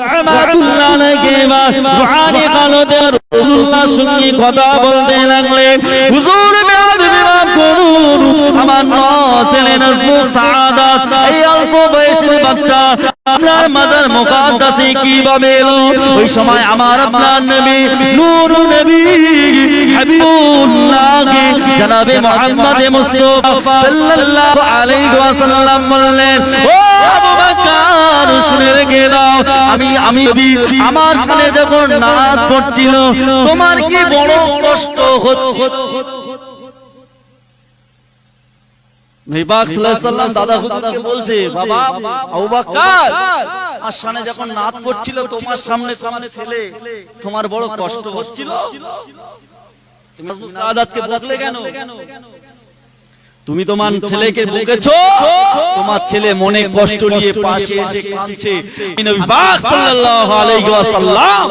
রাহমাতুল্লাহ আলাইহি রুহানি কালতে রাসূলুল্লাহর সঙ্গে কথা বলতে লাগলেন। হুজুর বিবাহ করুন, আমার ছেলে নাজমু সাআদাত এই অল্প বয়সের বাচ্চা আপনার মাদার মুকাদ্দাসে কিভাবে এলো? ওই সময় আমার আপনার নবী নূর নবী হাবিবুল্লাহ জনাবে মুহাম্মদ মুস্তাফা সাল্লাল্লাহু আলাইহি ওয়াসাল্লাম বললেন, ও আবু বকর শুনে রেখে দাও, আমি আমার সামনে যখন নামাজ পড়ছিল তোমার কি বড় কষ্ট হচ্ছে? নবী পাক সাল্লাল্লাহু আলাইহি ওয়াসাল্লাম দাদা হুজুরকে বলছে, বাবা আবু বকর আর সামনে যখন নামাজ পড়ছিল তোমার সামনে তোমার ছেলে তোমার বড় কষ্ট হচ্ছিল, তুমি সাআদাতকে বকলে কেন? তুমি তোমার ছেলেকে বকেছো, তোমার ছেলে মনে কষ্ট নিয়ে পাশে এসে কাঁদছে। নবী পাক সাল্লাল্লাহু আলাইহি ওয়াসাল্লাম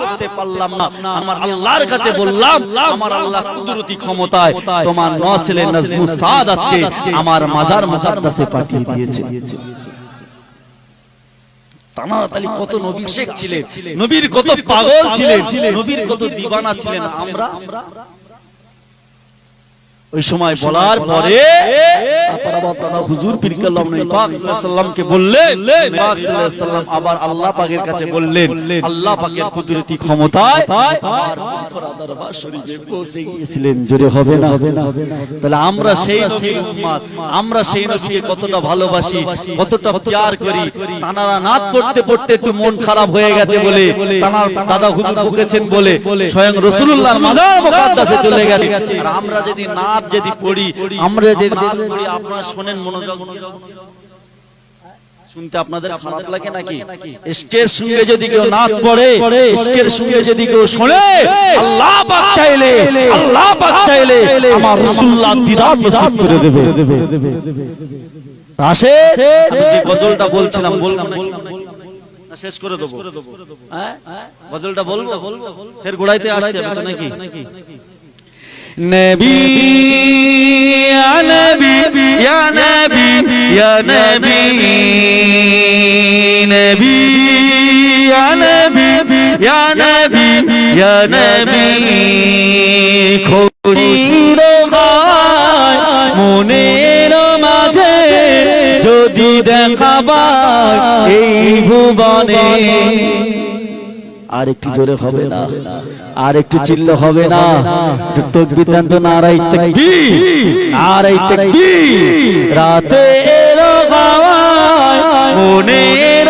করতে পারলাম না, আমার আল্লাহর কাছে বললাম, আমার আল্লাহ কুদরতি ক্ষমতায় তোমার ছেলে নাজমু সাআদাতকে আমার মাজার মুকাদ্দাসে পাঠিয়ে দিয়েছে। তানাতালি কত নবীর শেখ ছিলেন, নবীর কত পাগল ছিলেন, নবীর কত দিওয়ানা ছিলেন। আমরা ওই সময় বলার পরে দাদা হুজুর পীর কেবলা নবী পাক সাল্লাল্লাহু আলাইহি ওয়াসাল্লামকে বললেন, নবী পাক সাল্লাল্লাহু আলাইহি ওয়াসাল্লাম আবার আল্লাহ পাকের কাছে বললেন, আল্লাহ পাকের কুদরতি ক্ষমতায় আর ফুরফুরা দরবার শরীফে পৌঁছে গিয়েছিলেন। জোরে হবে না? তাহলে আমরা সেই নবীর উম্মত, আমরা সেই নবীকে কতটা ভালোবাসি, কতটা প্যার করি। তানারা নাত পড়তে পড়তে একটু মন খারাপ হয়ে গেছে বলে, তানার দাদা হুজুর বকেছেন বলে স্বয়ং রাসূলুল্লাহর মাজার মুকাদ্দাসে চলে গেছে। আর আমরা যদি নাত যদি পড়ি, আমরা যদি নাত পড়ি, আপনারা শুনেন মনোযোগ শুনতে আপনাদের খারাপ লাগে নাকি? ইশকের সঙ্গে যদি কেউ নাত পড়ে, ইশকের সঙ্গে যদি কেউ শুনে, আল্লাহ পাক চাইলে আমার রাসূলুল্লাহ দিদার নসিব করে দেবে। আসে আমি যে গজলটা বলছিলাম, বললাম না শেষ করে দেব? হ্যাঁ, গজলটা বলবো, ফের গোড়াইতে আসছে নাকি? নবী ইয়া নবী ইয়া নবী ইয়া নবী নবী ইয়া নবী ইয়া নবী ইয়া নবী খুশির গায় মনের মাঝে যদি দেখা পাই এই ভুবনে। আর একটু জোরে হবে না? আর একটু চিল্লা হবে না? তাকবীর দেন তো, নারায়ে তাকবীর, নারায়ে তাকবীর। রাতের গাওয়ায় মনের